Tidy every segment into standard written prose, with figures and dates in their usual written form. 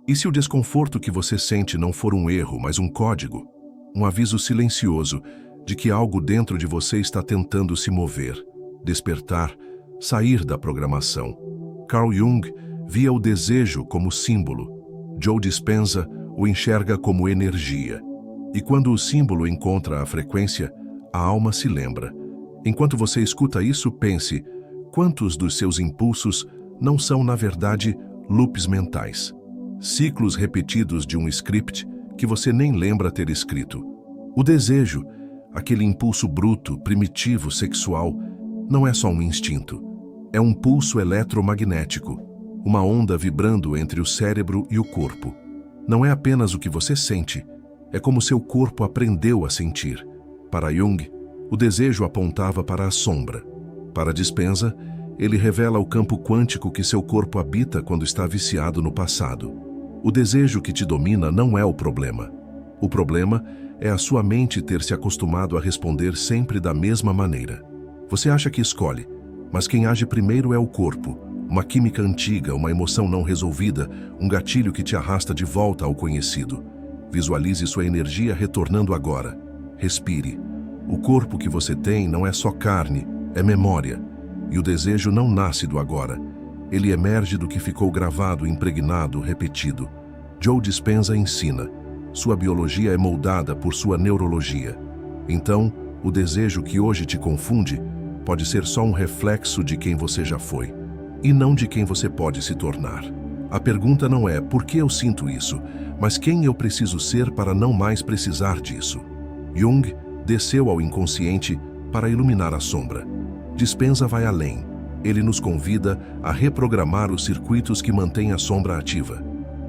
E se o desconforto que você sente não for um erro, mas um código? Um aviso silencioso de que algo dentro de você está tentando se mover, despertar, sair da programação. Carl Jung via o desejo como símbolo. Joe Dispenza o enxerga como energia. E quando o símbolo encontra a frequência, a alma se lembra. Enquanto você escuta isso, pense: quantos dos seus impulsos não são, na verdade, loops mentais? Ciclos repetidos de um script que você nem lembra ter escrito. O desejo, aquele impulso bruto, primitivo, sexual, não é só um instinto. É um pulso eletromagnético, uma onda vibrando entre o cérebro e o corpo. Não é apenas o que você sente, é como seu corpo aprendeu a sentir. Para Jung, o desejo apontava para a sombra. Para Dispenza, ele revela o campo quântico que seu corpo habita quando está viciado no passado. O desejo que te domina não é o problema. O problema é a sua mente ter se acostumado a responder sempre da mesma maneira. Você acha que escolhe, mas quem age primeiro é o corpo, uma química antiga, uma emoção não resolvida, um gatilho que te arrasta de volta ao conhecido. Visualize sua energia retornando agora. Respire. O corpo que você tem não é só carne, é memória. E o desejo não nasce do agora. Ele emerge do que ficou gravado, impregnado, repetido. Joe Dispenza ensina: sua biologia é moldada por sua neurologia. Então, o desejo que hoje te confunde pode ser só um reflexo de quem você já foi, e não de quem você pode se tornar. A pergunta não é por que eu sinto isso, mas quem eu preciso ser para não mais precisar disso. Jung desceu ao inconsciente para iluminar a sombra. Dispenza vai além. Ele nos convida a reprogramar os circuitos que mantêm a sombra ativa.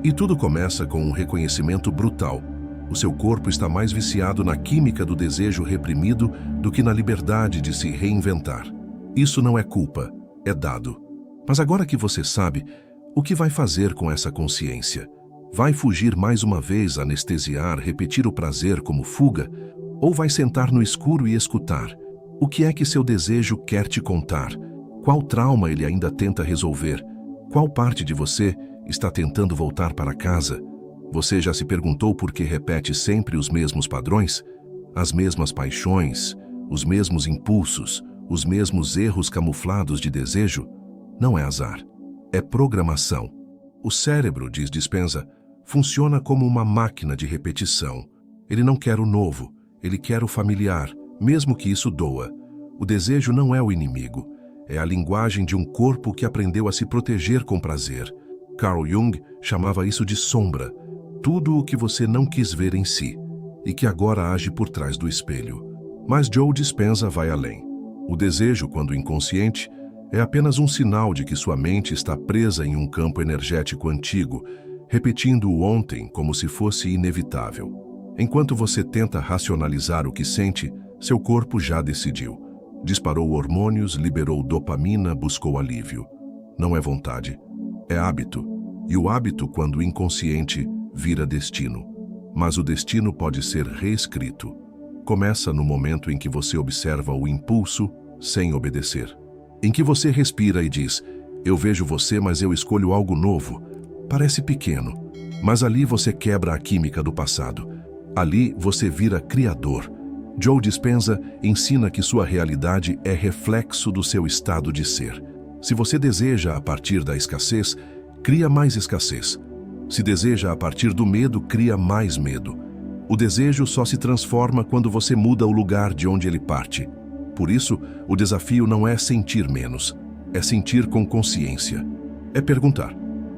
E tudo começa com um reconhecimento brutal. O seu corpo está mais viciado na química do desejo reprimido do que na liberdade de se reinventar. Isso não é culpa, é dado. Mas agora que você sabe, o que vai fazer com essa consciência? Vai fugir mais uma vez, anestesiar, repetir o prazer como fuga? Ou vai sentar no escuro e escutar? O que é que seu desejo quer te contar? Qual trauma ele ainda tenta resolver? Qual parte de você está tentando voltar para casa? Você já se perguntou por que repete sempre os mesmos padrões? As mesmas paixões, os mesmos impulsos, os mesmos erros camuflados de desejo? Não é azar, é programação. O cérebro, diz Dispenza, funciona como uma máquina de repetição. Ele não quer o novo, ele quer o familiar, mesmo que isso doa. O desejo não é o inimigo, é a linguagem de um corpo que aprendeu a se proteger com prazer. Carl Jung chamava isso de sombra, tudo o que você não quis ver em si, e que agora age por trás do espelho. Mas Joe Dispenza vai além. O desejo, quando inconsciente, é apenas um sinal de que sua mente está presa em um campo energético antigo, repetindo o ontem como se fosse inevitável. Enquanto você tenta racionalizar o que sente, seu corpo já decidiu. Disparou hormônios, liberou dopamina, buscou alívio. Não é vontade, é hábito. E o hábito, quando inconsciente, vira destino. Mas o destino pode ser reescrito. Começa no momento em que você observa o impulso sem obedecer. Em que você respira e diz: eu vejo você, mas eu escolho algo novo. Parece pequeno, mas ali você quebra a química do passado. Ali você vira criador. Joe Dispenza ensina que sua realidade é reflexo do seu estado de ser. Se você deseja a partir da escassez, cria mais escassez. Se deseja a partir do medo, cria mais medo. O desejo só se transforma quando você muda o lugar de onde ele parte. Por isso, o desafio não é sentir menos, é sentir com consciência. É perguntar: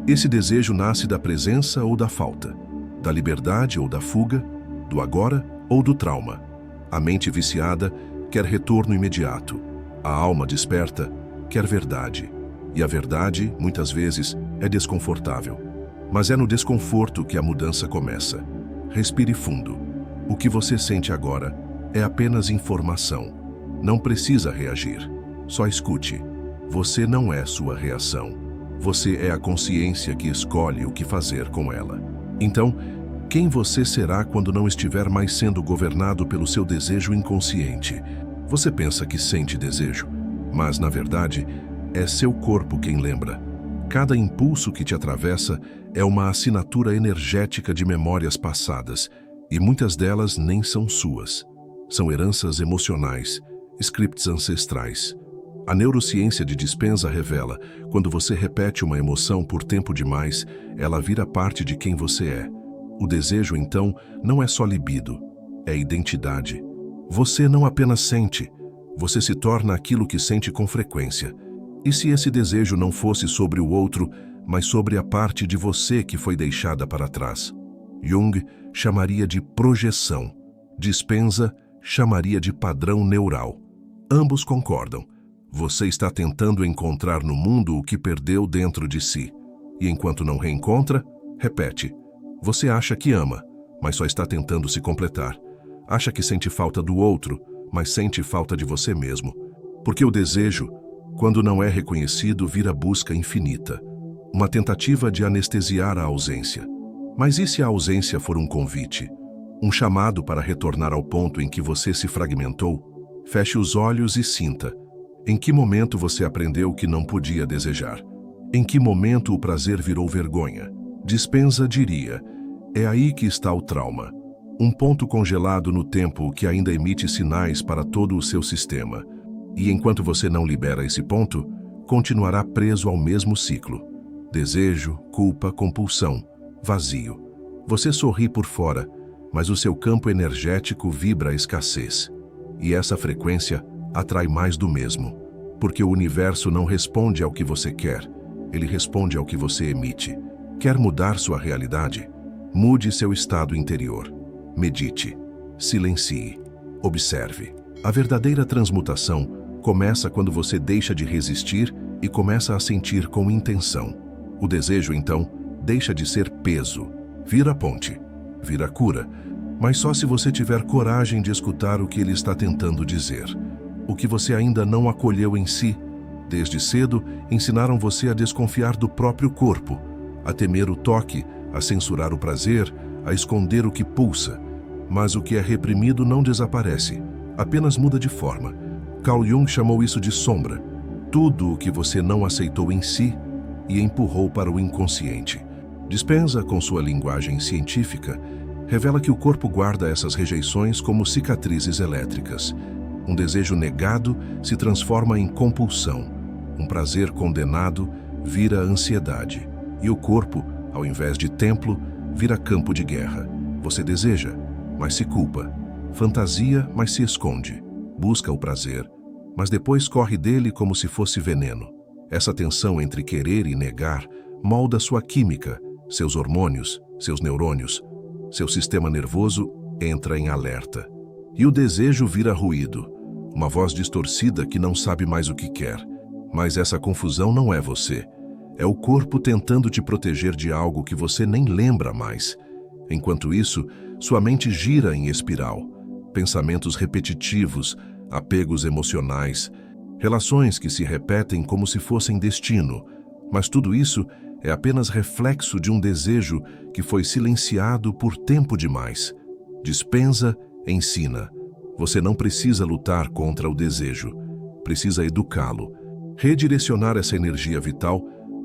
esse desejo nasce da presença ou da falta? Da liberdade ou da fuga? Do agora ou do trauma? A mente viciada quer retorno imediato. A alma desperta quer verdade. E a verdade, muitas vezes, é desconfortável. Mas é no desconforto que a mudança começa. Respire fundo. O que você sente agora é apenas informação. Não precisa reagir. Só escute. Você não é sua reação. Você é a consciência que escolhe o que fazer com ela. Então, quem você será quando não estiver mais sendo governado pelo seu desejo inconsciente? Você pensa que sente desejo, mas, na verdade, é seu corpo quem lembra. Cada impulso que te atravessa é uma assinatura energética de memórias passadas, e muitas delas nem são suas. São heranças emocionais, scripts ancestrais. A neurociência de Dispenza revela, quando você repete uma emoção por tempo demais, ela vira parte de quem você é. O desejo, então, não é só libido, é identidade. Você não apenas sente, você se torna aquilo que sente com frequência. E se esse desejo não fosse sobre o outro, mas sobre a parte de você que foi deixada para trás? Jung chamaria de projeção. Dispenza chamaria de padrão neural. Ambos concordam. Você está tentando encontrar no mundo o que perdeu dentro de si. E enquanto não reencontra, repete. Você acha que ama, mas só está tentando se completar. Acha que sente falta do outro, mas sente falta de você mesmo. Porque o desejo, quando não é reconhecido, vira busca infinita. Uma tentativa de anestesiar a ausência. Mas e se a ausência for um convite? Um chamado para retornar ao ponto em que você se fragmentou? Feche os olhos e sinta. Em que momento você aprendeu que não podia desejar? Em que momento o prazer virou vergonha? Dispenza diria, é aí que está o trauma. Um ponto congelado no tempo que ainda emite sinais para todo o seu sistema. E enquanto você não libera esse ponto, continuará preso ao mesmo ciclo. Desejo, culpa, compulsão, vazio. Você sorri por fora, mas o seu campo energético vibra a escassez. E essa frequência atrai mais do mesmo, porque o universo não responde ao que você quer, ele responde ao que você emite. Quer mudar sua realidade? Mude seu estado interior. Medite, silencie, observe. A verdadeira transmutação começa quando você deixa de resistir e começa a sentir com intenção. O desejo, então, deixa de ser peso, vira ponte, vira cura, mas só se você tiver coragem de escutar o que ele está tentando dizer. O que você ainda não acolheu em si. Desde cedo, ensinaram você a desconfiar do próprio corpo, a temer o toque, a censurar o prazer, a esconder o que pulsa. Mas o que é reprimido não desaparece, apenas muda de forma. Carl Jung chamou isso de sombra. Tudo o que você não aceitou em si e empurrou para o inconsciente. Dispenza, com sua linguagem científica, revela que o corpo guarda essas rejeições como cicatrizes elétricas. Um desejo negado se transforma em compulsão. Um prazer condenado vira ansiedade. E o corpo, ao invés de templo, vira campo de guerra. Você deseja, mas se culpa. Fantasia, mas se esconde. Busca o prazer, mas depois corre dele como se fosse veneno. Essa tensão entre querer e negar molda sua química, seus hormônios, seus neurônios. Seu sistema nervoso entra em alerta. E o desejo vira ruído. Uma voz distorcida que não sabe mais o que quer. Mas essa confusão não é você. É o corpo tentando te proteger de algo que você nem lembra mais. Enquanto isso, sua mente gira em espiral. Pensamentos repetitivos, apegos emocionais, relações que se repetem como se fossem destino. Mas tudo isso é apenas reflexo de um desejo que foi silenciado por tempo demais. Dispenza, ensina. Você não precisa lutar contra o desejo. Precisa educá-lo. Redirecionar essa energia vital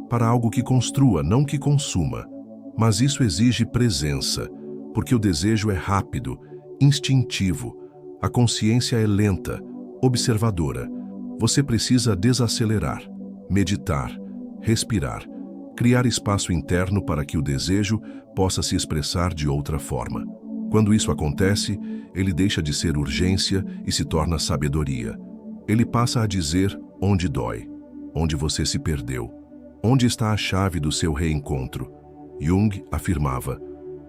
para algo que construa, não que consuma. Mas isso exige presença, porque o desejo é rápido, instintivo. A consciência é lenta, observadora. Você precisa desacelerar, meditar, respirar, criar espaço interno para que o desejo possa se expressar de outra forma. Quando isso acontece, ele deixa de ser urgência e se torna sabedoria. Ele passa a dizer onde dói, onde você se perdeu, onde está a chave do seu reencontro. Jung afirmava,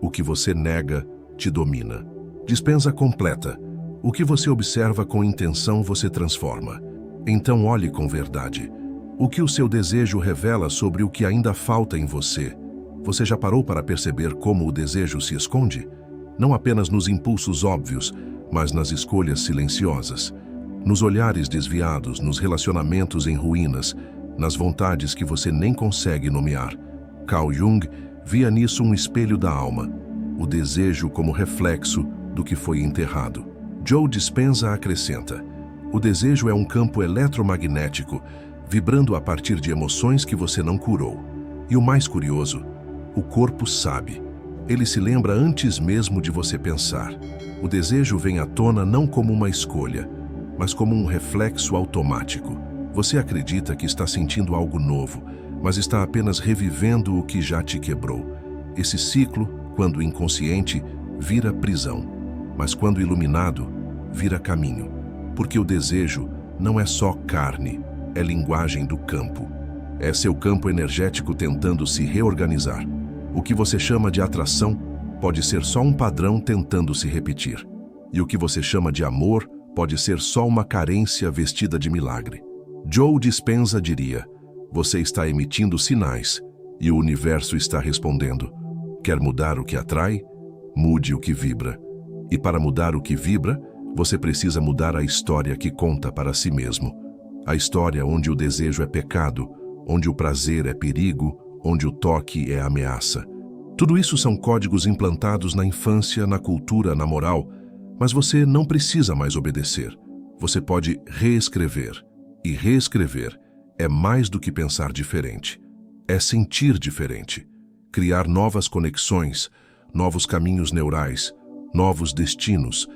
o que você nega te domina. Dispenza completa. O que você observa com intenção você transforma. Então olhe com verdade. O que o seu desejo revela sobre o que ainda falta em você? Você já parou para perceber como o desejo se esconde? Não apenas nos impulsos óbvios, mas nas escolhas silenciosas. Nos olhares desviados, nos relacionamentos em ruínas, nas vontades que você nem consegue nomear. Carl Jung via nisso um espelho da alma, o desejo como reflexo do que foi enterrado. Joe Dispenza acrescenta, o desejo é um campo eletromagnético, vibrando a partir de emoções que você não curou. E o mais curioso, O corpo sabe. Ele se lembra antes mesmo de você pensar. O desejo vem à tona não como uma escolha, mas como um reflexo automático. Você acredita que está sentindo algo novo, mas está apenas revivendo o que já te quebrou. Esse ciclo, quando inconsciente, vira prisão, mas quando iluminado, vira caminho. Porque o desejo não é só carne, é linguagem do campo. É seu campo energético tentando se reorganizar. O que você chama de atração pode ser só um padrão tentando se repetir. E o que você chama de amor pode ser só uma carência vestida de milagre. Joe Dispenza diria: você está emitindo sinais e o universo está respondendo. Quer mudar o que atrai? Mude o que vibra. E para mudar o que vibra, você precisa mudar a história que conta para si mesmo. A história onde o desejo é pecado, onde o prazer é perigo, onde o toque é ameaça. Tudo isso são códigos implantados na infância, na cultura, na moral, mas você não precisa mais obedecer. Você pode reescrever. E reescrever é mais do que pensar diferente. É sentir diferente. Criar novas conexões, novos caminhos neurais, novos destinos,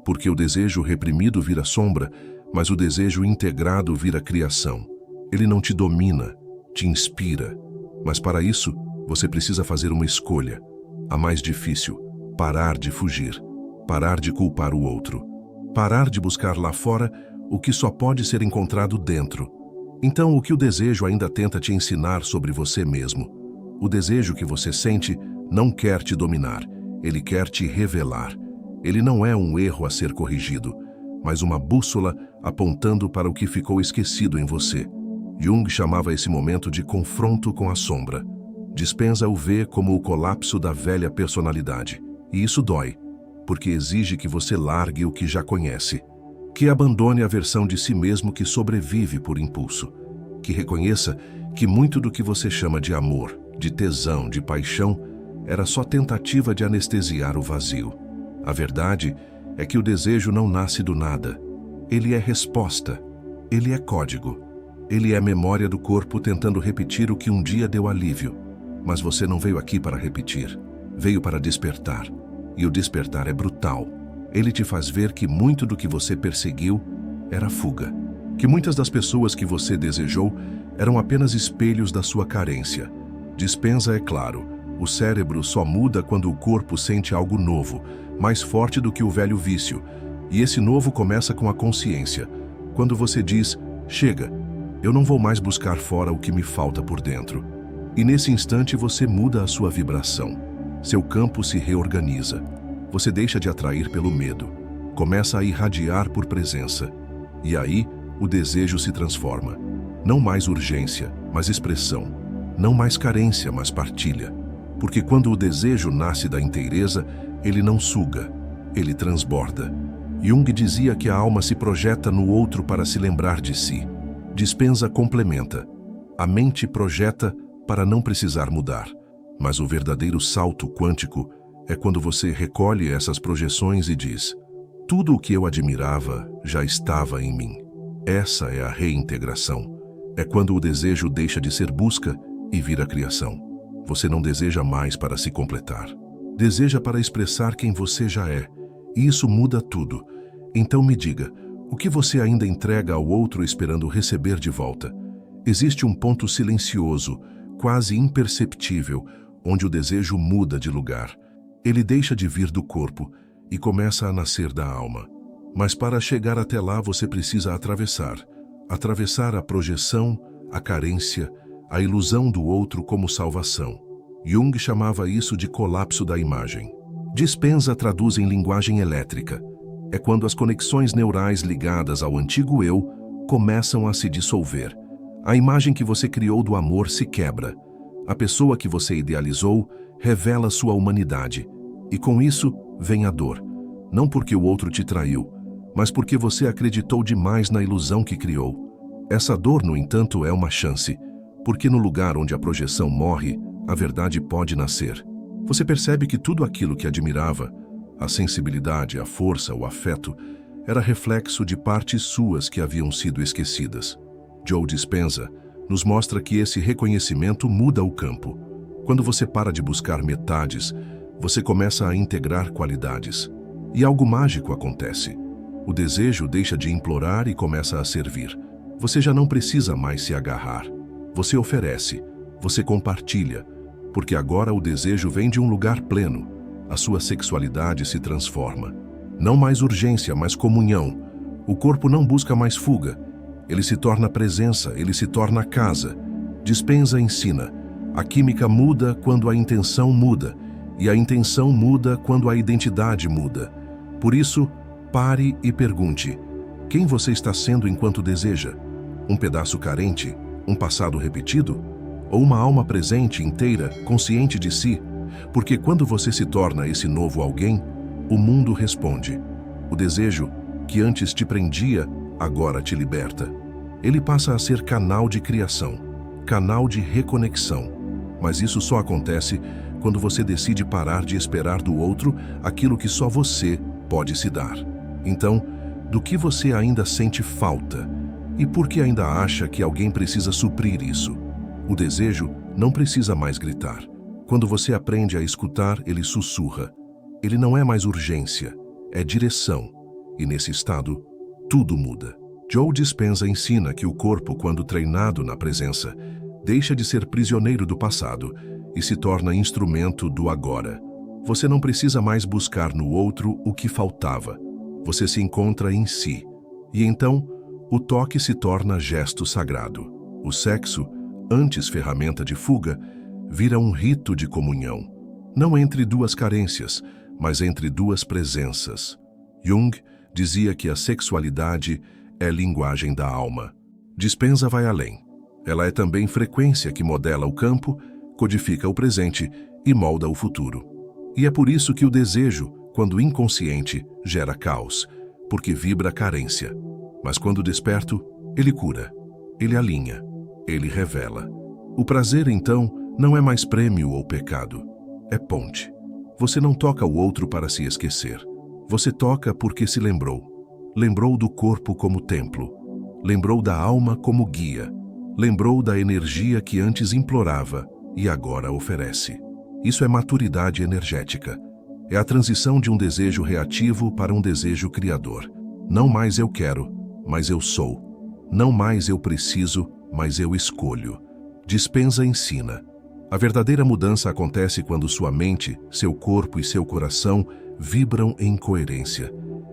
porque o desejo reprimido vira sombra, mas o desejo integrado vira criação. Ele não te domina, te inspira. Mas para isso, você precisa fazer uma escolha. A mais difícil: parar de fugir, parar de culpar o outro, parar de buscar lá fora o que só pode ser encontrado dentro. Então, o que o desejo ainda tenta te ensinar sobre você mesmo? O desejo que você sente não quer te dominar, ele quer te revelar. Ele não é um erro a ser corrigido, mas uma bússola apontando para o que ficou esquecido em você. Jung chamava esse momento de confronto com a sombra. Dispenza o vê como o colapso da velha personalidade. E isso dói, porque exige que você largue o que já conhece, que abandone a versão de si mesmo que sobrevive por impulso, que reconheça que muito do que você chama de amor, de tesão, de paixão, era só tentativa de anestesiar o vazio. A verdade é que o desejo não nasce do nada. Ele é resposta, ele é código. Ele é a memória do corpo tentando repetir o que um dia deu alívio. Mas você não veio aqui para repetir, veio para despertar. E o despertar é brutal. Ele te faz ver que muito do que você perseguiu era fuga. Que muitas das pessoas que você desejou eram apenas espelhos da sua carência. Dispenza é claro, o cérebro só muda quando o corpo sente algo novo, mais forte do que o velho vício. E esse novo começa com a consciência. Quando você diz: chega, eu não vou mais buscar fora o que me falta por dentro. E nesse instante você muda a sua vibração. Seu campo se reorganiza. Você deixa de atrair pelo medo. Começa a irradiar por presença. E aí, o desejo se transforma. Não mais urgência, mas expressão. Não mais carência, mas partilha. Porque quando o desejo nasce da inteireza, ele não suga, ele transborda. Jung dizia que a alma se projeta no outro para se lembrar de si. Dispenza complementa. A mente projeta para não precisar mudar. Mas o verdadeiro salto quântico é quando você recolhe essas projeções e diz: tudo o que eu admirava já estava em mim. Essa é a reintegração. É quando o desejo deixa de ser busca e vira criação. Você não deseja mais para se completar. Deseja para expressar quem você já é. E isso muda tudo. Então me diga, o que você ainda entrega ao outro esperando receber de volta? Existe um ponto silencioso, quase imperceptível, onde o desejo muda de lugar. Ele deixa de vir do corpo e começa a nascer da alma. Mas para chegar até lá você precisa atravessar a projeção, a carência, a ilusão do outro como salvação. Jung chamava isso de colapso da imagem. Dispenza traduz em linguagem elétrica. É quando as conexões neurais ligadas ao antigo eu começam a se dissolver. A imagem que você criou do amor se quebra. A pessoa que você idealizou revela sua humanidade. E com isso vem a dor. Não porque o outro te traiu, mas porque você acreditou demais na ilusão que criou. Essa dor, no entanto, é uma chance, porque no lugar onde a projeção morre, a verdade pode nascer. Você percebe que tudo aquilo que admirava, a sensibilidade, a força, o afeto, era reflexo de partes suas que haviam sido esquecidas. Joe Dispenza nos mostra que esse reconhecimento muda o campo. Quando você para de buscar metades, você começa a integrar qualidades. E algo mágico acontece. O desejo deixa de implorar e começa a servir. Você já não precisa mais se agarrar. Você oferece, você compartilha, porque agora o desejo vem de um lugar pleno. A sua sexualidade se transforma. Não mais urgência, mas comunhão. O corpo não busca mais fuga. Ele se torna presença, ele se torna casa. Dispensa ensina. A química muda quando a intenção muda, e a intenção muda quando a identidade muda. Por isso, pare e pergunte: quem você está sendo enquanto deseja? Um pedaço carente? Um passado repetido? Ou uma alma presente, inteira, consciente de si? Porque quando você se torna esse novo alguém, o mundo responde. O desejo, que antes te prendia, agora te liberta. Ele passa a ser canal de criação, canal de reconexão. Mas isso só acontece quando você decide parar de esperar do outro aquilo que só você pode se dar. Então, do que você ainda sente falta? E por que ainda acha que alguém precisa suprir isso? O desejo não precisa mais gritar. Quando você aprende a escutar, ele sussurra. Ele não é mais urgência, é direção. E nesse estado, tudo muda. Joe Dispenza ensina que o corpo, quando treinado na presença, deixa de ser prisioneiro do passado e se torna instrumento do agora. Você não precisa mais buscar no outro o que faltava. Você se encontra em si. E então, o toque se torna gesto sagrado. O sexo, antes ferramenta de fuga, vira um rito de comunhão. Não entre duas carências, mas entre duas presenças. Jung dizia que a sexualidade é linguagem da alma. Dispenza vai além. Ela é também frequência que modela o campo, codifica o presente e molda o futuro. E é por isso que o desejo, quando inconsciente, gera caos, porque vibra carência. Mas quando desperto, ele cura, ele alinha, ele revela. O prazer, então, não é mais prêmio ou pecado, é ponte. Você não toca o outro para se esquecer. Você toca porque se lembrou. Lembrou do corpo como templo. Lembrou da alma como guia. Lembrou da energia que antes implorava e agora oferece. Isso é maturidade energética. É a transição de um desejo reativo para um desejo criador. Não mais eu quero, mas eu sou. Não mais eu preciso, mas eu escolho. Dispenza ensina. A verdadeira mudança acontece quando sua mente, seu corpo e seu coração vibram em coerência.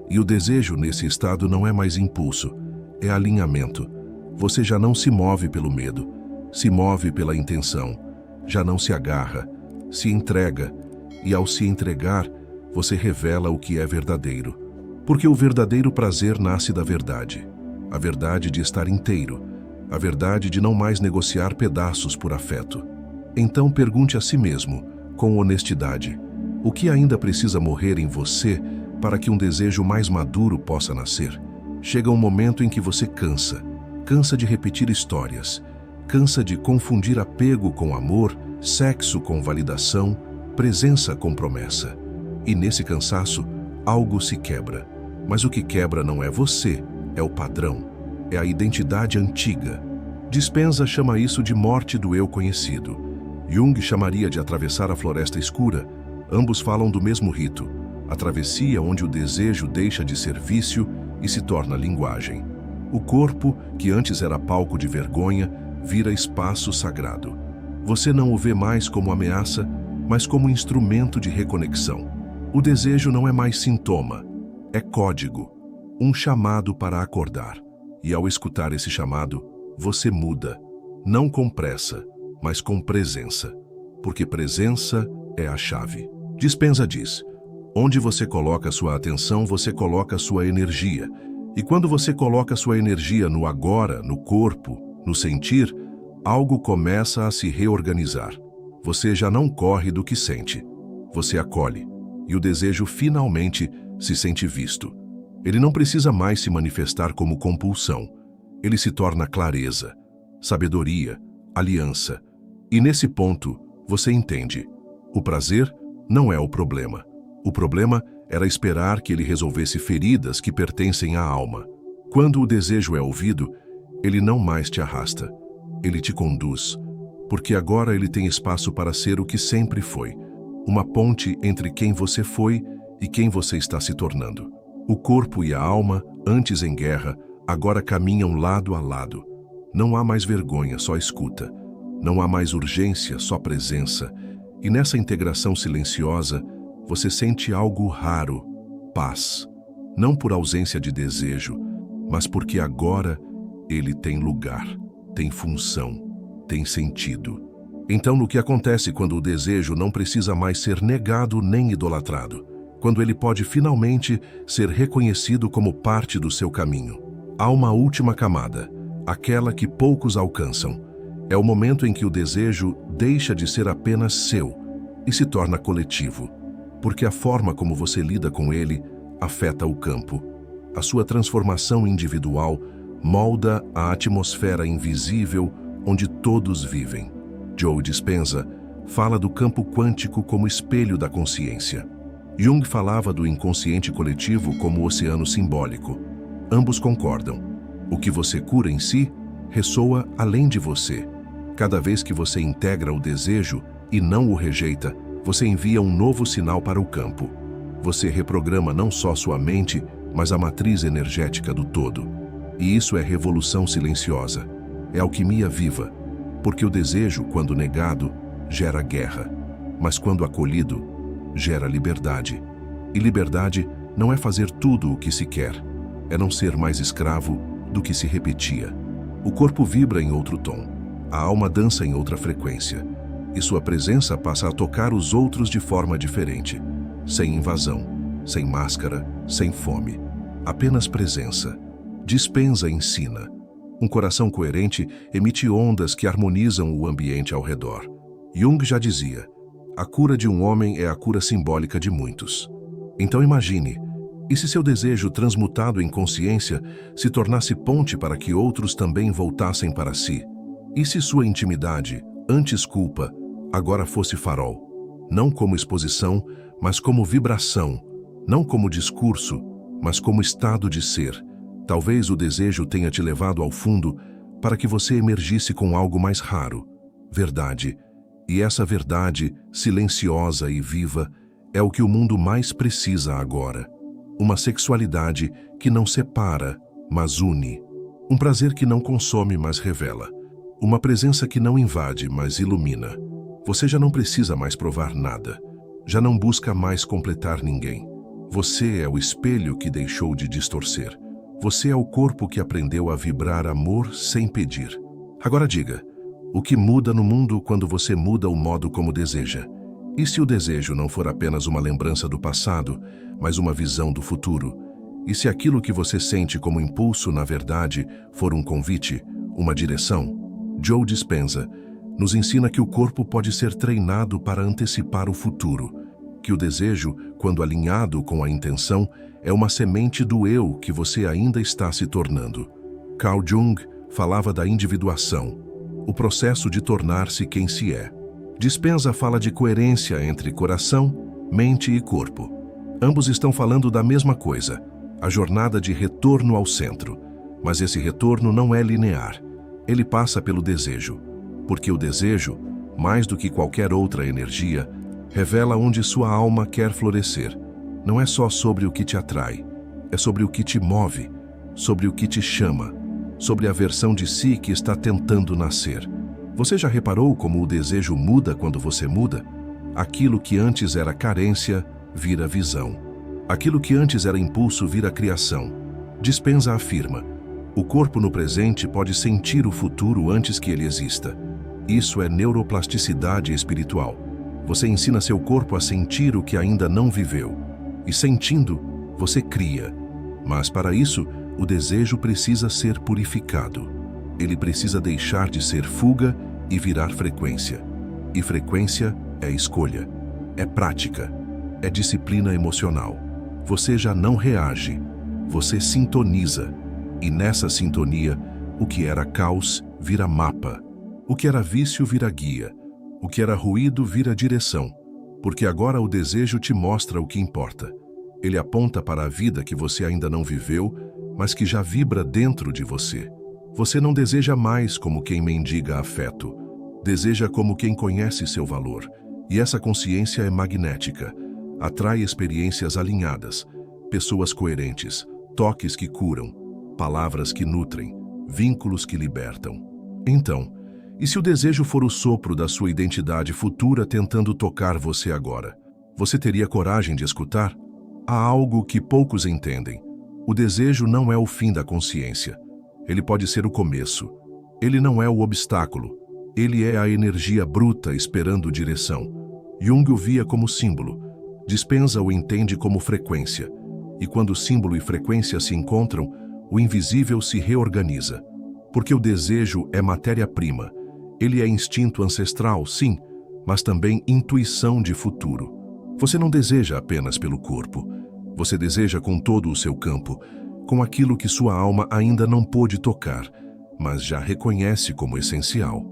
E o desejo nesse estado não é mais impulso, é alinhamento. Você já não se move pelo medo, se move pela intenção. Já não se agarra, se entrega. E ao se entregar, você revela o que é verdadeiro. Porque o verdadeiro prazer nasce da verdade. A verdade de estar inteiro. A verdade de não mais negociar pedaços por afeto. Então pergunte a si mesmo, com honestidade, o que ainda precisa morrer em você para que um desejo mais maduro possa nascer? Chega um momento em que você cansa de repetir histórias, cansa de confundir apego com amor, sexo com validação, presença com promessa. E nesse cansaço, algo se quebra. Mas o que quebra não é você, é o padrão, é a identidade antiga. Dispenza chama isso de morte do eu conhecido. Jung chamaria de atravessar a floresta escura. Ambos falam do mesmo rito, a travessia onde o desejo deixa de ser vício e se torna linguagem. O corpo, que antes era palco de vergonha, vira espaço sagrado. Você não o vê mais como ameaça, mas como instrumento de reconexão. O desejo não é mais sintoma, é código, um chamado para acordar. E ao escutar esse chamado, você muda, não com pressa, mas com presença, porque presença é a chave. Dispenza diz: onde você coloca sua atenção, você coloca sua energia. E quando você coloca sua energia no agora, no corpo, no sentir, algo começa a se reorganizar. Você já não corre do que sente. Você acolhe. E o desejo finalmente se sente visto. Ele não precisa mais se manifestar como compulsão. Ele se torna clareza, sabedoria, aliança. E nesse ponto, você entende. O prazer não é o problema. O problema era esperar que ele resolvesse feridas que pertencem à alma. Quando o desejo é ouvido, ele não mais te arrasta. Ele te conduz. porque agora ele tem espaço para ser o que sempre foi, uma ponte entre quem você foi e quem você está se tornando. O corpo e a alma, antes em guerra, agora caminham lado a lado. Não há mais vergonha, só escuta. Não há mais urgência, só presença. E nessa integração silenciosa, você sente algo raro, paz. Não por ausência de desejo, mas porque agora ele tem lugar, tem função, tem sentido. Então, no que acontece quando o desejo não precisa mais ser negado nem idolatrado? Quando ele pode finalmente ser reconhecido como parte do seu caminho. Há uma última camada, aquela que poucos alcançam. É o momento em que o desejo deixa de ser apenas seu e se torna coletivo, porque a forma como você lida com ele afeta o campo. A sua transformação individual molda a atmosfera invisível onde todos vivem. Joe Dispenza fala do campo quântico como espelho da consciência. Jung falava do inconsciente coletivo como oceano simbólico. Ambos concordam. O que você cura em si ressoa além de você. Cada vez que você integra o desejo e não o rejeita, você envia um novo sinal para o campo. Você reprograma não só sua mente, mas a matriz energética do todo. E isso é revolução silenciosa. É alquimia viva, porque o desejo, quando negado, gera guerra, mas quando acolhido, gera liberdade. E liberdade não é fazer tudo o que se quer, é não ser mais escravo do que se repetia. O corpo vibra em outro tom, a alma dança em outra frequência, e sua presença passa a tocar os outros de forma diferente, sem invasão, sem máscara, sem fome, apenas presença. Dispenza ensina. Um coração coerente emite ondas que harmonizam o ambiente ao redor. Jung já dizia, a cura de um homem é a cura simbólica de muitos. Então imagine, e se seu desejo transmutado em consciência se tornasse ponte para que outros também voltassem para si? E se sua intimidade, antes culpa, agora fosse farol? Não como exposição, mas como vibração. Não como discurso, mas como estado de ser. Talvez o desejo tenha te levado ao fundo para que você emergisse com algo mais raro, verdade. E essa verdade, silenciosa e viva, é o que o mundo mais precisa agora. Uma sexualidade que não separa, mas une. Um prazer que não consome, mas revela. Uma presença que não invade, mas ilumina. Você já não precisa mais provar nada. Já não busca mais completar ninguém. Você é o espelho que deixou de distorcer. Você é o corpo que aprendeu a vibrar amor sem pedir. Agora diga, o que muda no mundo quando você muda o modo como deseja? E se o desejo não for apenas uma lembrança do passado, mas uma visão do futuro? E se aquilo que você sente como impulso, na verdade, for um convite, uma direção? Joe Dispenza nos ensina que o corpo pode ser treinado para antecipar o futuro, que o desejo, quando alinhado com a intenção, é uma semente do eu que você ainda está se tornando. Carl Jung falava da individuação, o processo de tornar-se quem se é. Dispenza fala de coerência entre coração, mente e corpo. Ambos estão falando da mesma coisa, a jornada de retorno ao centro. Mas esse retorno não é linear. Ele passa pelo desejo, porque o desejo, mais do que qualquer outra energia, revela onde sua alma quer florescer. Não é só sobre o que te atrai, é sobre o que te move, sobre o que te chama, sobre a versão de si que está tentando nascer. Você já reparou como o desejo muda quando você muda? Aquilo que antes era carência, vira visão. Aquilo que antes era impulso, vira criação. Dispenza afirma, o corpo no presente pode sentir o futuro antes que ele exista. Isso é neuroplasticidade espiritual. Você ensina seu corpo a sentir o que ainda não viveu. E sentindo, você cria. Mas para isso, o desejo precisa ser purificado. Ele precisa deixar de ser fuga e virar frequência. E frequência é escolha, é prática, é disciplina emocional. Você já não reage, você sintoniza. E nessa sintonia, o que era caos vira mapa. O que era vício vira guia. O que era ruído vira direção. Porque agora o desejo te mostra o que importa. Ele aponta para a vida que você ainda não viveu, mas que já vibra dentro de você. Você não deseja mais como quem mendiga afeto. Deseja como quem conhece seu valor, e essa consciência é magnética. Atrai experiências alinhadas, pessoas coerentes, toques que curam, palavras que nutrem, vínculos que libertam. Então, e se o desejo for o sopro da sua identidade futura tentando tocar você agora? Você teria coragem de escutar? Há algo que poucos entendem. O desejo não é o fim da consciência. Ele pode ser o começo. Ele não é o obstáculo. Ele é a energia bruta esperando direção. Jung o via como símbolo. Dispenza o entende como frequência. E quando símbolo e frequência se encontram, o invisível se reorganiza. Porque o desejo é matéria-prima. Ele é instinto ancestral, sim, mas também intuição de futuro. Você não deseja apenas pelo corpo. Você deseja com todo o seu campo, com aquilo que sua alma ainda não pôde tocar, mas já reconhece como essencial.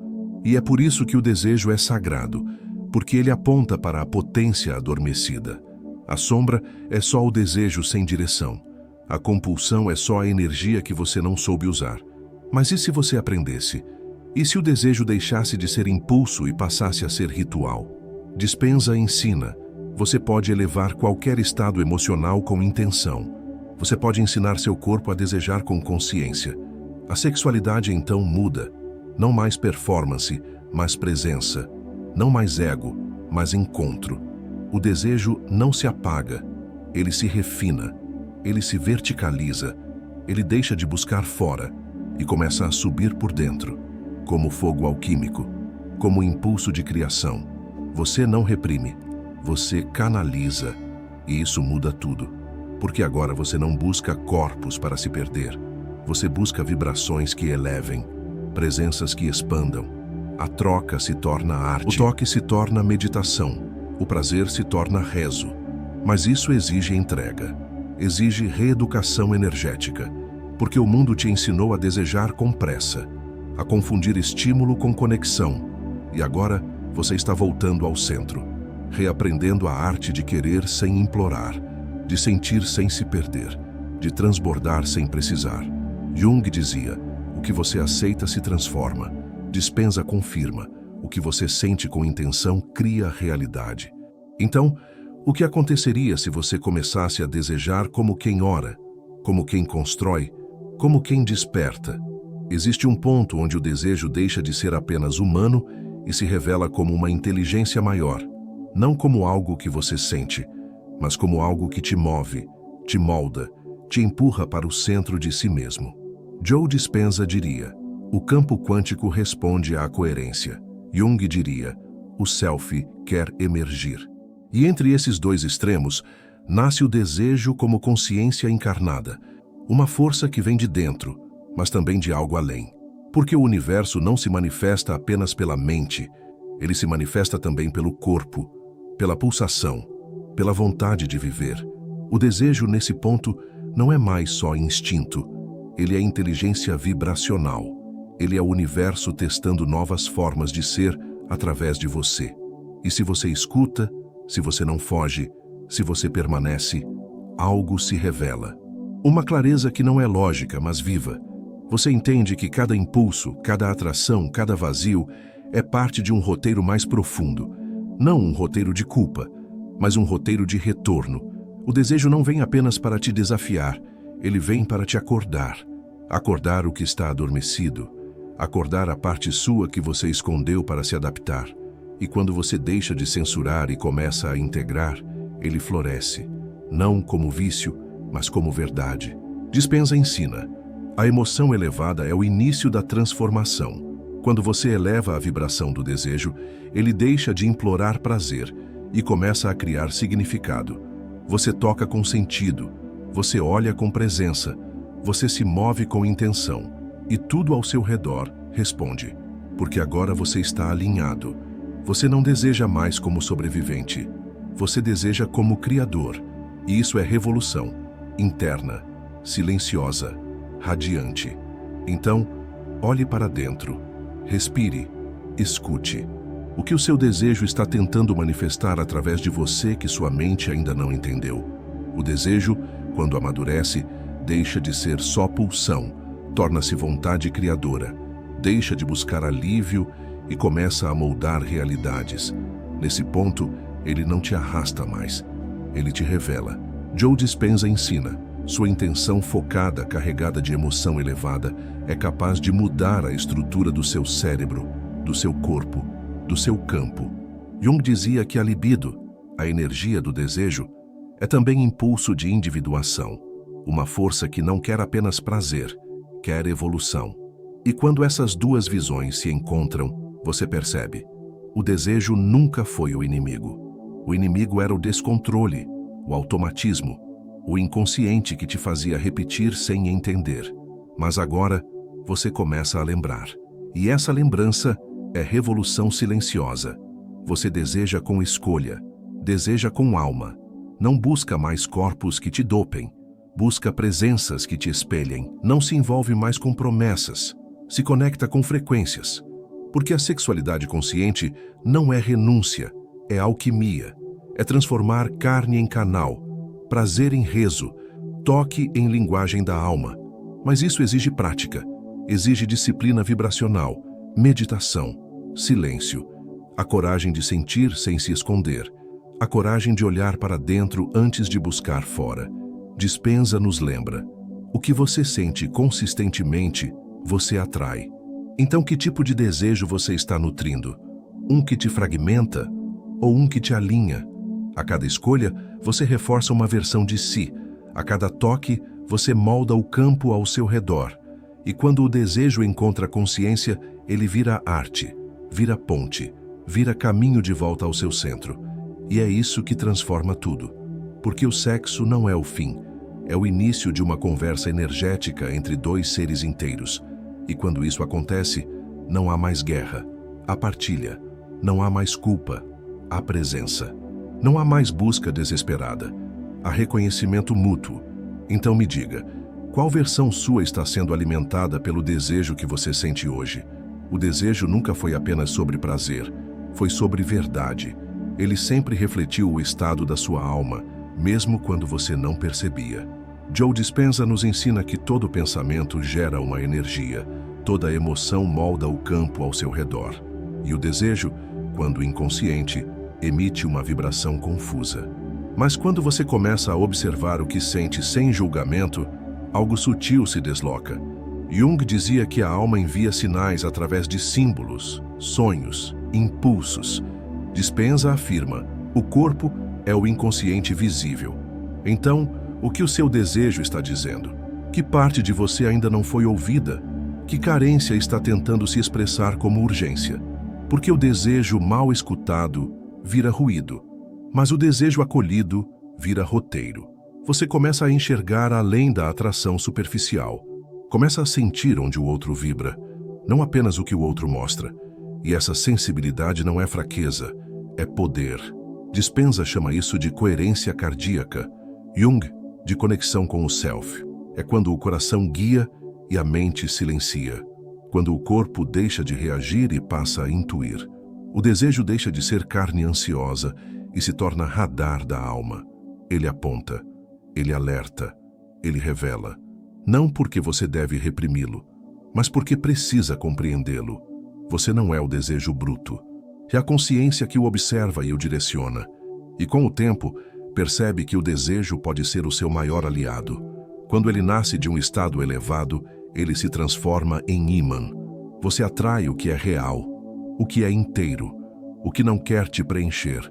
E é por isso que o desejo é sagrado, porque ele aponta para a potência adormecida. A sombra é só o desejo sem direção. A compulsão é só a energia que você não soube usar. Mas e se você aprendesse? E se o desejo deixasse de ser impulso e passasse a ser ritual? Dispenza ensina. Você pode elevar qualquer estado emocional com intenção. Você pode ensinar seu corpo a desejar com consciência. A sexualidade então muda. Não mais performance, mas presença. Não mais ego, mas encontro. O desejo não se apaga. Ele se refina. Ele se verticaliza. Ele deixa de buscar fora e começa a subir por dentro, como fogo alquímico, como impulso de criação. Você não reprime. Você canaliza, e isso muda tudo. Porque agora você não busca corpos para se perder. Você busca vibrações que elevem, presenças que expandam. A troca se torna arte. O toque se torna meditação. O prazer se torna rezo. Mas isso exige entrega. Exige reeducação energética. Porque o mundo te ensinou a desejar com pressa, a confundir estímulo com conexão. E agora você está voltando ao centro. Reaprendendo a arte de querer sem implorar, de sentir sem se perder, de transbordar sem precisar. Jung dizia, o que você aceita se transforma, Dispenza confirma, o que você sente com intenção cria realidade. Então, o que aconteceria se você começasse a desejar como quem ora, como quem constrói, como quem desperta? Existe um ponto onde o desejo deixa de ser apenas humano e se revela como uma inteligência maior. Não como algo que você sente, mas como algo que te move, te molda, te empurra para o centro de si mesmo. Joe Dispenza diria, o campo quântico responde à coerência. Jung diria, o self quer emergir. E entre esses dois extremos, nasce o desejo como consciência encarnada, uma força que vem de dentro, mas também de algo além. Porque o universo não se manifesta apenas pela mente, ele se manifesta também pelo corpo, pela pulsação, pela vontade de viver. O desejo, nesse ponto, não é mais só instinto. Ele é inteligência vibracional. Ele é o universo testando novas formas de ser através de você. E se você escuta, se você não foge, se você permanece, algo se revela. Uma clareza que não é lógica, mas viva. Você entende que cada impulso, cada atração, cada vazio é parte de um roteiro mais profundo. Não um roteiro de culpa, mas um roteiro de retorno. O desejo não vem apenas para te desafiar, ele vem para te acordar. Acordar o que está adormecido. Acordar a parte sua que você escondeu para se adaptar. E quando você deixa de censurar e começa a integrar, ele floresce. Não como vício, mas como verdade. Dispenza ensina. A emoção elevada é o início da transformação. Quando você eleva a vibração do desejo, ele deixa de implorar prazer e começa a criar significado. Você toca com sentido, você olha com presença, você se move com intenção e tudo ao seu redor responde, porque agora você está alinhado. Você não deseja mais como sobrevivente, você deseja como criador, e isso é revolução, interna, silenciosa, radiante. Então, olhe para dentro. Respire, escute. O que o seu desejo está tentando manifestar através de você que sua mente ainda não entendeu? O desejo, quando amadurece, deixa de ser só pulsão, torna-se vontade criadora. Deixa de buscar alívio e começa a moldar realidades. Nesse ponto, ele não te arrasta mais, ele te revela. Joe Dispenza ensina: sua intenção focada, carregada de emoção elevada, é capaz de mudar a estrutura do seu cérebro, do seu corpo, do seu campo. Jung dizia que a libido, a energia do desejo, é também impulso de individuação, uma força que não quer apenas prazer, quer evolução. E quando essas duas visões se encontram, você percebe: o desejo nunca foi o inimigo. O inimigo era o descontrole, o automatismo, o inconsciente que te fazia repetir sem entender. Mas agora, você começa a lembrar. E essa lembrança é revolução silenciosa. Você deseja com escolha, deseja com alma. Não busca mais corpos que te dopem. Busca presenças que te espelhem. Não se envolve mais com promessas. Se conecta com frequências. Porque a sexualidade consciente não é renúncia, é alquimia. É transformar carne em canal, prazer em rezo, toque em linguagem da alma. Mas isso exige prática, exige disciplina vibracional, meditação, silêncio, a coragem de sentir sem se esconder, a coragem de olhar para dentro antes de buscar fora. Dispenza nos lembra: o que você sente consistentemente, você atrai. Então, que tipo de desejo você está nutrindo? Um que te fragmenta ou um que te alinha? A cada escolha, você reforça uma versão de si. A cada toque, você molda o campo ao seu redor. E quando o desejo encontra consciência, ele vira arte, vira ponte, vira caminho de volta ao seu centro. E é isso que transforma tudo. Porque o sexo não é o fim, é o início de uma conversa energética entre dois seres inteiros. E quando isso acontece, não há mais guerra, há partilha, não há mais culpa, há presença. Não há mais busca desesperada, há reconhecimento mútuo. Então me diga, qual versão sua está sendo alimentada pelo desejo que você sente hoje? O desejo nunca foi apenas sobre prazer, foi sobre verdade. Ele sempre refletiu o estado da sua alma, mesmo quando você não percebia. Joe Dispenza nos ensina que todo pensamento gera uma energia, toda emoção molda o campo ao seu redor. E o desejo, quando inconsciente, emite uma vibração confusa. Mas quando você começa a observar o que sente sem julgamento, algo sutil se desloca. Jung dizia que a alma envia sinais através de símbolos, sonhos, impulsos. Dispenza afirma: o corpo é o inconsciente visível. Então, o que o seu desejo está dizendo? Que parte de você ainda não foi ouvida? Que carência está tentando se expressar como urgência? Porque o desejo mal escutado vira ruído, mas o desejo acolhido vira roteiro. Você começa a enxergar além da atração superficial. Começa a sentir onde o outro vibra, não apenas o que o outro mostra. E essa sensibilidade não é fraqueza, é poder. Dispenza chama isso de coerência cardíaca. Jung, de conexão com o self. É quando o coração guia e a mente silencia. Quando o corpo deixa de reagir e passa a intuir. O desejo deixa de ser carne ansiosa e se torna radar da alma. Ele aponta, ele alerta, ele revela. Não porque você deve reprimi-lo, mas porque precisa compreendê-lo. Você não é o desejo bruto. É a consciência que o observa e o direciona. E com o tempo, percebe que o desejo pode ser o seu maior aliado. Quando ele nasce de um estado elevado, ele se transforma em ímã. Você atrai o que é real, o que é inteiro, o que não quer te preencher,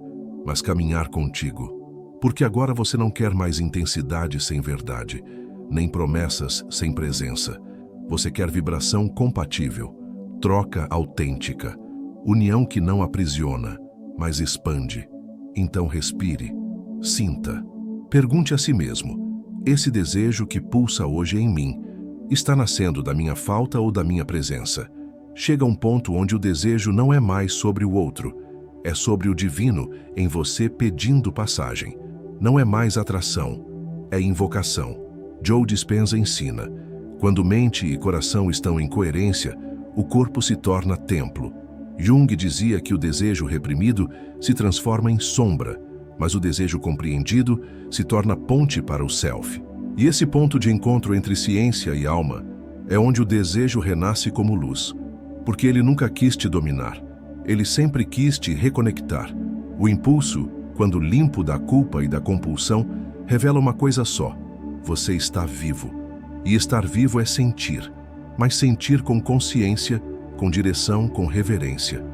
mas caminhar contigo. Porque agora você não quer mais intensidade sem verdade, nem promessas sem presença. Você quer vibração compatível, troca autêntica, união que não aprisiona, mas expande. Então respire. Sinta. Pergunte a si mesmo: esse desejo que pulsa hoje em mim está nascendo da minha falta ou da minha presença? Chega um ponto onde o desejo não é mais sobre o outro, é sobre o divino em você pedindo passagem. Não é mais atração, é invocação. Joe Dispenza ensina: quando mente e coração estão em coerência, o corpo se torna templo. Jung dizia que o desejo reprimido se transforma em sombra, mas o desejo compreendido se torna ponte para o self. E esse ponto de encontro entre ciência e alma é onde o desejo renasce como luz, porque ele nunca quis te dominar, Ele sempre quis te reconectar. O impulso, quando limpo da culpa e da compulsão, revela uma coisa só: você está vivo. E estar vivo é sentir, mas sentir com consciência, com direção, com reverência.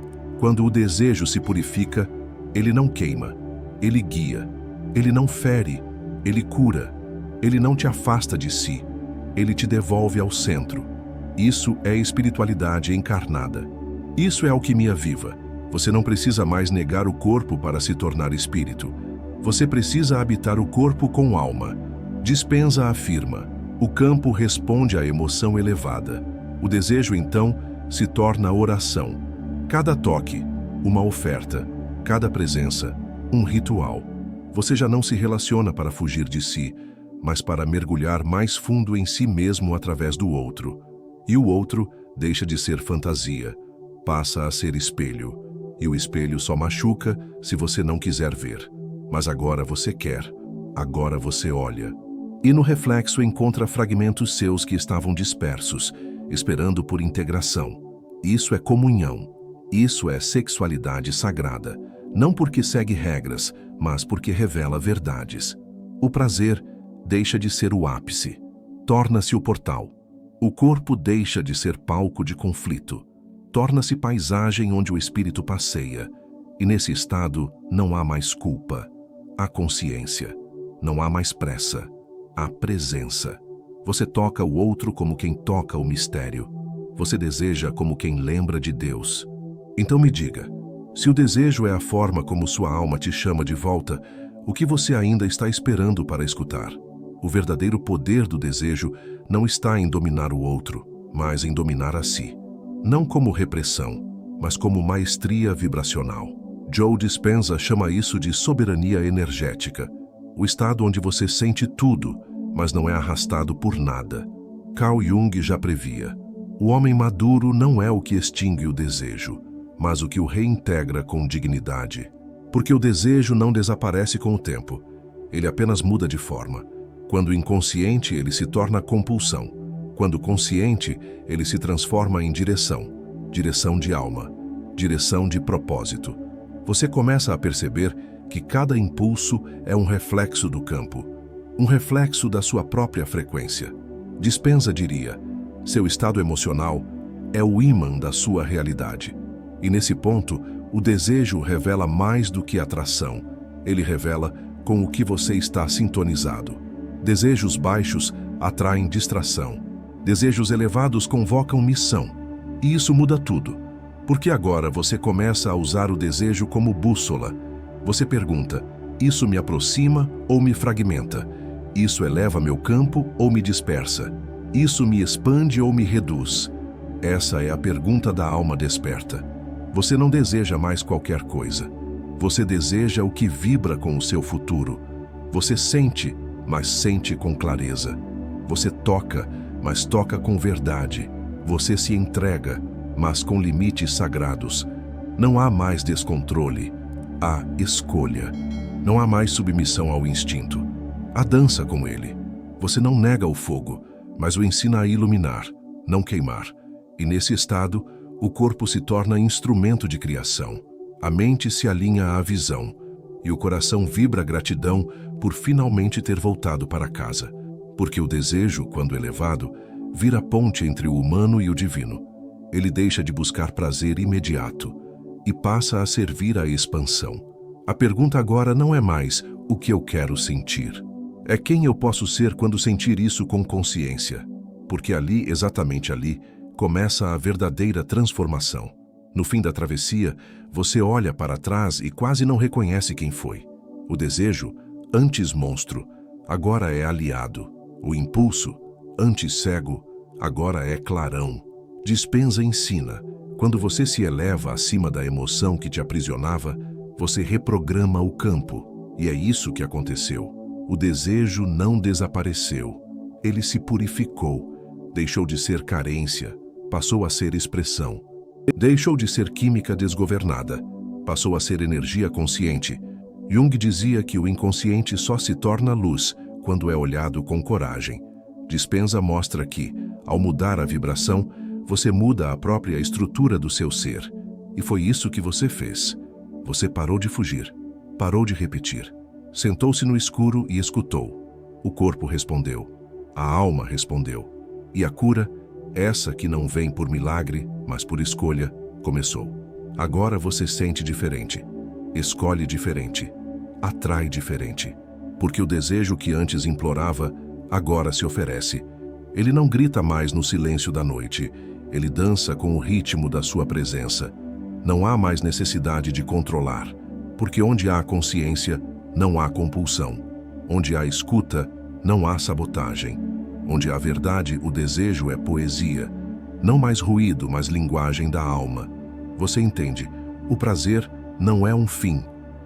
Quando o desejo se purifica, ele não queima, ele guia, ele não fere, ele cura, ele não te afasta de si, ele te devolve ao centro. Isso é espiritualidade encarnada. Isso é alquimia viva. Você não precisa mais negar o corpo para se tornar espírito. Você precisa habitar o corpo com alma. Dispensa afirma: o campo responde à emoção elevada. O desejo, então, se torna oração. Cada toque, uma oferta. Cada presença, um ritual. Você já não se relaciona para fugir de si, mas para mergulhar mais fundo em si mesmo através do outro. E o outro deixa de ser fantasia, passa a ser espelho. E o espelho só machuca se você não quiser ver. Mas agora você quer, agora você olha. E no reflexo encontra fragmentos seus que estavam dispersos, esperando por integração. Isso é comunhão. Isso é sexualidade sagrada. Não porque segue regras, mas porque revela verdades. O prazer deixa de ser o ápice, torna-se o portal. O corpo deixa de ser palco de conflito, torna-se paisagem onde o espírito passeia. E nesse estado não há mais culpa, há consciência. Não há mais pressa, há presença. Você toca o outro como quem toca o mistério. Você deseja como quem lembra de Deus. Então me diga, se o desejo é a forma como sua alma te chama de volta, o que você ainda está esperando para escutar? O verdadeiro poder do desejo não está em dominar o outro, mas em dominar a si. Não como repressão, mas como maestria vibracional. Joe Dispenza chama isso de soberania energética. O estado onde você sente tudo, mas não é arrastado por nada. Carl Jung já previa: o homem maduro não é o que extingue o desejo, mas o que o reintegra com dignidade. Porque o desejo não desaparece com o tempo, ele apenas muda de forma. Quando inconsciente, ele se torna compulsão. Quando consciente, ele se transforma em direção. Direção de alma, direção de propósito. Você começa a perceber que cada impulso é um reflexo do campo, um reflexo da sua própria frequência. Dispenza diria: seu estado emocional é o ímã da sua realidade. E nesse ponto, o desejo revela mais do que atração. Ele revela com o que você está sintonizado. Desejos baixos atraem distração. Desejos elevados convocam missão. E isso muda tudo. Porque agora você começa a usar o desejo como bússola. Você pergunta: isso me aproxima ou me fragmenta? Isso eleva meu campo ou me dispersa? Isso me expande ou me reduz? Essa é a pergunta da alma desperta. Você não deseja mais qualquer coisa. Você deseja o que vibra com o seu futuro. Você sente, mas sente com clareza. Você toca, mas toca com verdade. Você se entrega, mas com limites sagrados. Não há mais descontrole. Há escolha. Não há mais submissão ao instinto. Há dança com ele. Você não nega o fogo, mas o ensina a iluminar, não queimar. E nesse estado, o corpo se torna instrumento de criação. A mente se alinha à visão. E o coração vibra gratidão por finalmente ter voltado para casa. Porque o desejo, quando elevado, vira ponte entre o humano e o divino. Ele deixa de buscar prazer imediato e passa a servir à expansão. A pergunta agora não é mais o que eu quero sentir. É quem eu posso ser quando sentir isso com consciência. Porque ali, exatamente ali, começa a verdadeira transformação. No fim da travessia, você olha para trás e quase não reconhece quem foi. O desejo, antes monstro, agora é aliado. O impulso, antes cego, agora é clarão. Dispenza ensina. Quando você se eleva acima da emoção que te aprisionava, você reprograma o campo. E é isso que aconteceu. O desejo não desapareceu. Ele se purificou. Deixou de ser carência. Passou a ser expressão. Deixou de ser química desgovernada. Passou a ser energia consciente. Jung dizia que o inconsciente só se torna luz quando é olhado com coragem. Dispenza mostra que, ao mudar a vibração, você muda a própria estrutura do seu ser. E foi isso que você fez. Você parou de fugir, parou de repetir. Sentou-se no escuro e escutou. O corpo respondeu. A alma respondeu. E a cura, essa que não vem por milagre, mas por escolha, começou. Agora você sente diferente, escolhe diferente, atrai diferente. Porque o desejo que antes implorava, agora se oferece. Ele não grita mais no silêncio da noite, ele dança com o ritmo da sua presença. Não há mais necessidade de controlar, porque onde há consciência, não há compulsão. Onde há escuta, não há sabotagem. Onde há verdade, o desejo é poesia. Não mais ruído, mas linguagem da alma. Você entende? O prazer não é um fim,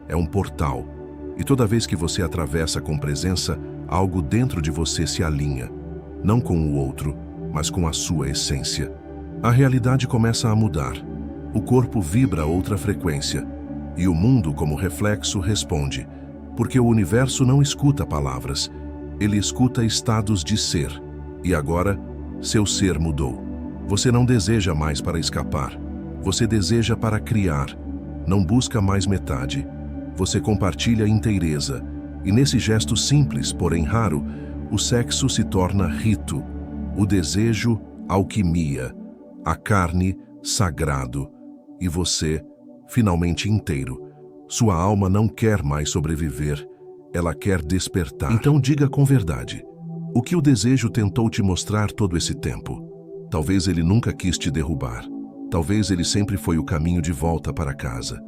é um portal. E toda vez que você atravessa com presença, algo dentro de você se alinha. Não com o outro, mas com a sua essência. A realidade começa a mudar. O corpo vibra outra frequência. E o mundo, como reflexo, responde. Porque o universo não escuta palavras. Ele escuta estados de ser. E agora, seu ser mudou. Você não deseja mais para escapar. Você deseja para criar. Não busca mais metade. Você compartilha inteireza. E nesse gesto simples, porém raro, o sexo se torna rito. O desejo, alquimia. A carne, sagrado. E você, finalmente inteiro. Sua alma não quer mais sobreviver. Ela quer despertar. Então diga com verdade. O que o desejo tentou te mostrar todo esse tempo? Talvez ele nunca quis te derrubar. Talvez ele sempre foi o caminho de volta para casa.